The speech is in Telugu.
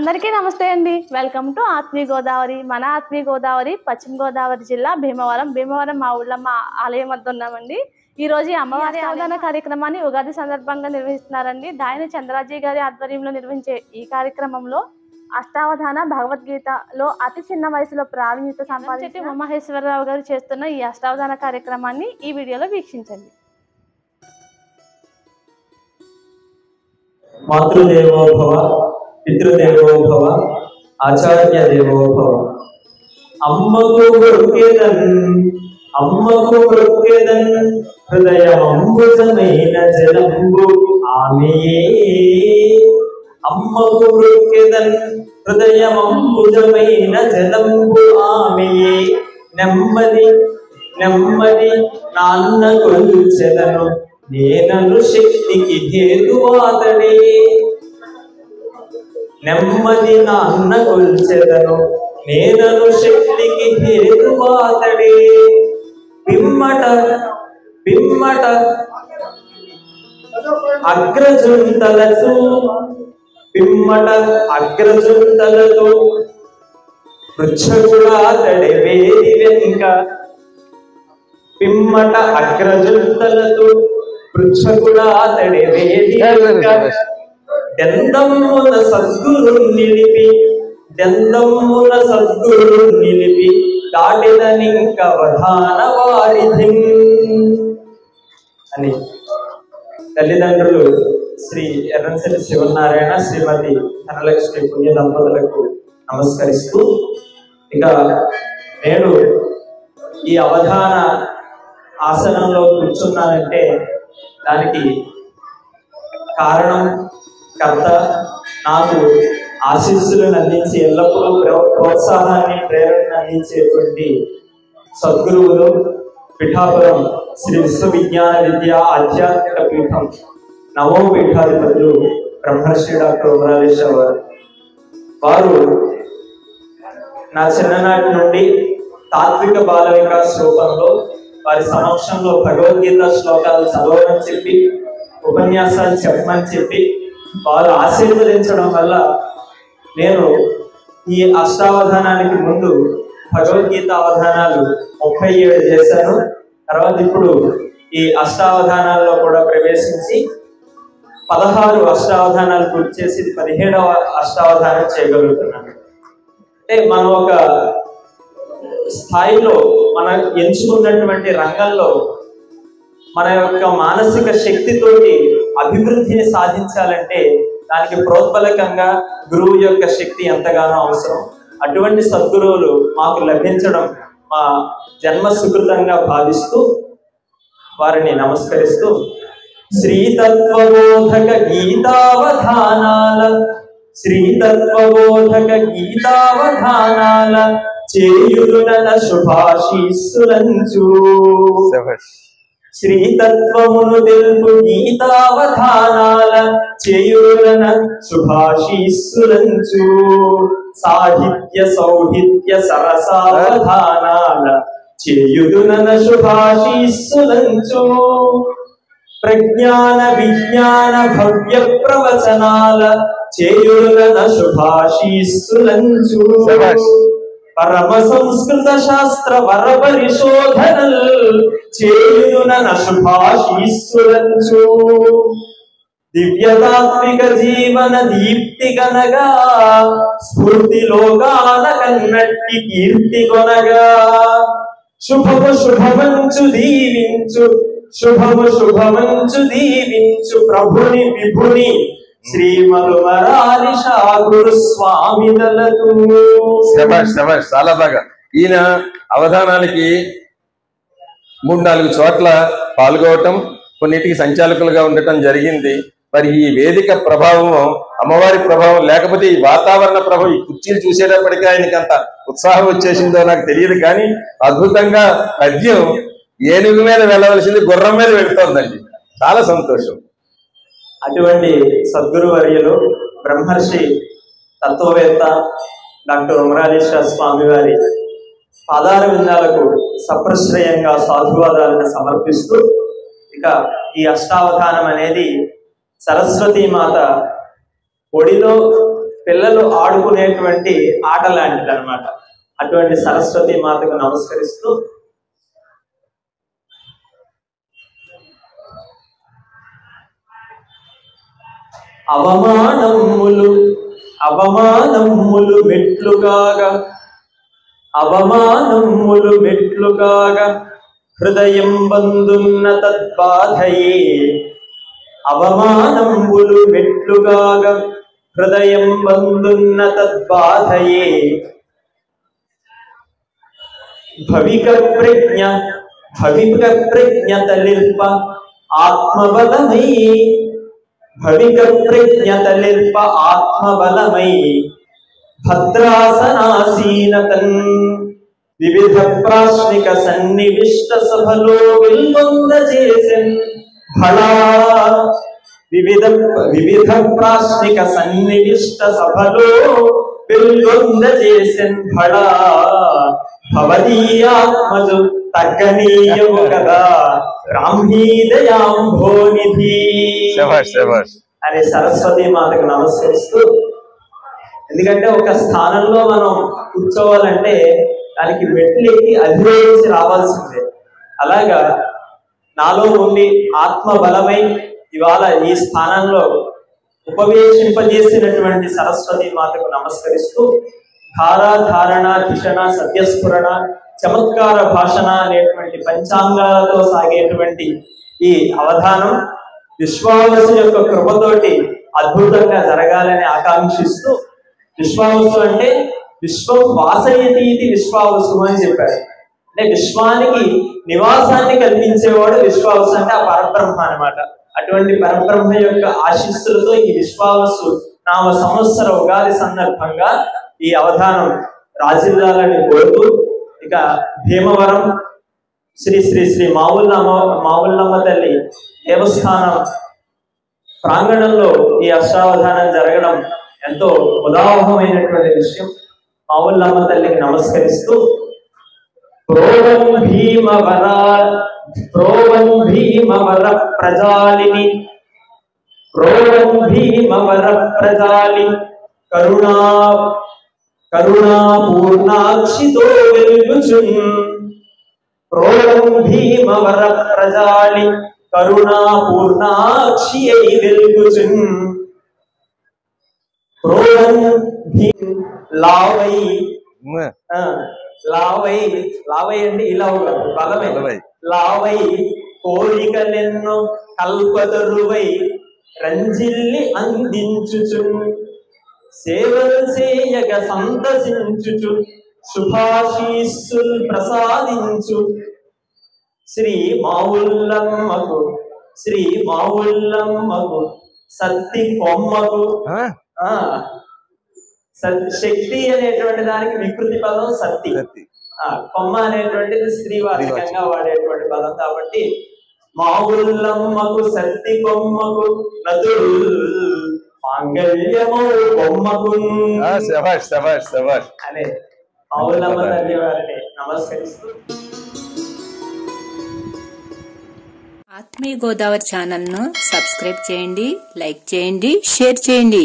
అందరికీ నమస్తే అండి. వెల్కమ్ టు ఆత్మీయ గోదావరి. మన ఆత్మీయ గోదావరి పశ్చిమ గోదావరి జిల్లా భీమవరం మా ఊళ్ళమ్మ ఆలయం వద్ద ఉన్నామండి. ఈ రోజు అమ్మవారి అవధాన కార్యక్రమాన్ని ఉగాది సందర్భంగా నిర్వహిస్తున్నారండి. దాయని చంద్రాజీ గారి ఆధ్వర్యంలో నిర్వహించే ఈ కార్యక్రమంలో అష్టావధాన భగవద్గీతలో అతి చిన్న వయసులో ప్రావీణ్యత సంపాదించిన ఉమామహేశ్వరరావు గారు చేస్తున్న ఈ అష్టావధాన కార్యక్రమాన్ని ఈ వీడియోలో వీక్షించండి. మాతృదేవో భవ, పితృదేవో భవ, ఆచార్య దేవో భవ. అమ్మకు మృక్కెదన్ హృదయమంబుజమైన జలంబు ఆమెయే. అమ్మకు మృక్కెదన్ హృదయమంబుజమైన జలంబు ఆమెయే. నెమ్మది నెమ్మది నాన్న కొల్చెదను నేనను శక్తికి హేతువాతడే. నెమ్మది నాన్న కొల్చెదను నేనను శక్తికి హేతువాతడే. పిమ్మట అగ్రజుంతలతో పృచ్ఛకుడాతడే వేది వెనుక. పిమ్మట అగ్రజుంతలతో పృచ్ఛకుడాతడే వేది వెనుక. దెందమ్మున సద్గురు నిలిపి దాటిదనింక వధాన వారిధి అని తల్లిదండ్రులు శ్రీ ఎర్రంశెట్టి శివనారాయణ శ్రీమతి ధనలక్ష్మి పుణ్య దంపతులకు నమస్కరిస్తూ, ఇక నేను ఈ అవధాన ఆసనంలో కూర్చున్నానంటే దానికి కారణం కర్త, నాకు ఆశీస్సులను అందించి ఎల్లప్పుడూ ప్రోత్సాహాన్ని ప్రేరణను అందించేటువంటి సద్గురువులు పిఠాపురం శ్రీ విశ్వవిజ్ఞాన విద్యా ఆధ్యాత్మిక పీఠం నవోపీఠాధిపతులు బ్రహ్మర్షి డాక్టర్ ఉమరాలేశ్వర వారు నా చిన్ననాటి నుండి తాత్విక బాల వికాస్ రూపంలో వారి సమక్షంలో భగవద్గీత శ్లోకాలు చదవమని చెప్పి, ఉపన్యాసాలు చెప్పమని చెప్పి వారు ఆశీర్వదించడం వల్ల నేను ఈ అష్టావధానానికి ముందు భగవద్గీత అవధానాలు 37 చేశాను. తర్వాత ఇప్పుడు ఈ అష్టావధానాల్లో కూడా ప్రవేశించి 16 అష్టావధానాలు పూర్తి చేసి 17వ అష్టావధానం చేయగలుగుతున్నాను. అంటే మనం ఒక స్థాయిలో మనం ఎంచుకున్నటువంటి రంగంలో మన యొక్క మానసిక శక్తితోటి అభివృద్ధిని సాధించాలంటే దానికి ప్రోత్బలకంగా గురువు యొక్క శక్తి ఎంతగానో అవసరం. అటువంటి సద్గురువులు మాకు లభించడం మా జన్మ సుకృతంగా భావిస్తూ వారిని నమస్కరిస్తూ, శ్రీతత్వబోధక గీతావధానాల చేయుదున శుభాశీస్సులంచు. శ్రీతత్వమును తెలుపు గీతావధానాల చేయురన శుభాశీస్సులంచు. సాహిత్య సౌహిత్య సరసావధానాల చేయుదున శుభాశీస్సులంచు. ప్రజ్ఞాన విజ్ఞాన భవ్య ప్రవచనాల చేయురన శుభాశీస్సులంచు. పరమ సంస్కృత శాస్త్ర వర పరిశోధనల్ చేయున శుభాశీస్సులంచు. దివ్యతాత్విక జీవన దీప్తి గనగా స్ఫూర్తిలోగాన కన్నట్టి కీర్తి కొనగా. శుభమంచు దీవించు ప్రభుని విభుని శ్రీమధుమరాలి గురు స్వామి దళతు. చాలా బాగా ఈయన అవధానానికి 3-4 చోట్ల పాల్గొవటం, కొన్నిటికి సంచాలకులుగా ఉండటం జరిగింది. మరి ఈ వేదిక ప్రభావం, అమ్మవారి ప్రభావం లేకపోతే ఈ వాతావరణ ప్రభావం, ఈ కుర్చీలు చూసేటప్పటికీ ఆయనకి అంత ఉత్సాహం వచ్చేసిందో నాకు తెలియదు. కానీ అద్భుతంగా పద్యం ఏనుగు మీద వెళ్ళవలసింది గుర్రం మీద వెళుతోందండి. చాలా సంతోషం. అటువంటి సద్గురు వర్యులు బ్రహ్మర్షి తత్వవేత్త డాక్టర్ ఉమరాలేశ్వర స్వామి వారి పాదార విందాలకు సప్రశ్రయంగా సాధువాదాలను సమర్పిస్తూ, ఇక ఈ అష్టావధానం అనేది సరస్వతీ మాత ఒడిలో పిల్లలు ఆడుకునేటువంటి ఆట లాంటిది అనమాట. అటువంటి సరస్వతి మాతకు నమస్కరిస్తూ అవమానములు మెట్లుగాగా హృదయం బందున్న తద్బాధయే. అవమానములు మెట్లుగాగా హృదయం బందున్న తద్బాధయే. భవిక ప్రజ్ఞ తలిర్ప ఆత్మబలమై. భవిక ప్రజ్ఞ తలిర్ప ఆత్మబలమై. భద్రాసనాసీనతన్ వివిధ ప్రాశ్నిక సన్నివిష్ట సభలో వెల్గొంద చేసెన్ భళా. వివిధ ప్రాశ్నిక సన్నివిష్ట సభలో వెల్గొంద చేసెన్ భళా. భవదీయాత్మజు తగ్గనీయము కదా బ్రాహ్మీదయాంభోనిధి అని సరస్వతి మాతకు నమస్కరిస్తూ, ఎందుకంటే ఒక స్థానంలో మనం కూర్చోవాలంటే దానికి మెట్లు ఎక్కి అధిరోహించి రావాల్సిందే. అలాగా నాలో ఉండి ఆత్మ బలమై ఇవాళ ఈ స్థానంలో ఉపవేశింపజేసినటువంటి సరస్వతి మాతకు నమస్కరిస్తూ, ధారణ ధిషణ సత్యస్ఫురణ చమత్కార భాషణ అనేటువంటి పంచాంగాలతో సాగేటువంటి ఈ అవధానం విశ్వావసు యొక్క కృపతోటి అద్భుతంగా జరగాలని ఆకాంక్షిస్తూ, విశ్వావసు అంటే విశ్వం వాసయతి ఇది విశ్వావసు అని చెప్పారు. అంటే విశ్వానికి నివాసాన్ని కల్పించేవాడు విశ్వావసు, అంటే ఆ పరబ్రహ్మ అనమాట. అటువంటి పరబ్రహ్మ యొక్క ఆశీస్సులతో ఈ విశ్వావసు నామ సంవత్సర ఉగాది సందర్భంగా ఈ అవధానం రాజిల్లాలని కోరుతూ, ఇక భీమవరం శ్రీ శ్రీ శ్రీ మావుళ్ళమ్మ తల్లి దేవస్థానం ప్రాంగణంలో ఈ అష్టావధానం జరగడం ఎంతో ఉదాహమైనటువంటి విషయం. మావుళ్ళమ్మ తల్లికి నమస్కరిస్తూ, ప్రోవన్ భీమవర ప్రజాలి కరుణాపూర్ణాక్షితో వెలుగుచున్. ప్రోవన్ భీమవర ప్రజాలి కరుణాపూర్ణాక్షి అయి వెలుగుచున్. ప్రోవన్ లావై అంటే ఇలా బలమై. లావై కోరికలెన్నో కల్పతరువై రంజిల్లి అందించుచున్. సేవలు చేయగ సంతసించుచు శుభాశీస్సుల్ ప్రసాదించు. శ్రీ మావుళ్ళమ్మకు సత్తి కొమ్మకు. శక్తి అనేటువంటి దానికి వికృతి పదం సత్తి. కొమ్మ అనేటువంటిది స్త్రీవాచకంగా వాడేటువంటి పదం కాబట్టి మావుళ్ళమ్మకు సత్తి కొమ్మకు నదులు మాంగళ్యము కొమ్మకు అనే మావుళ్ళమ్మ తల్లి వారిని నమస్కరిస్తూ, ఆత్మీయ గోదావరి ఛానల్ను సబ్స్క్రైబ్ చేయండి, లైక్ చేయండి, షేర్ చేయండి.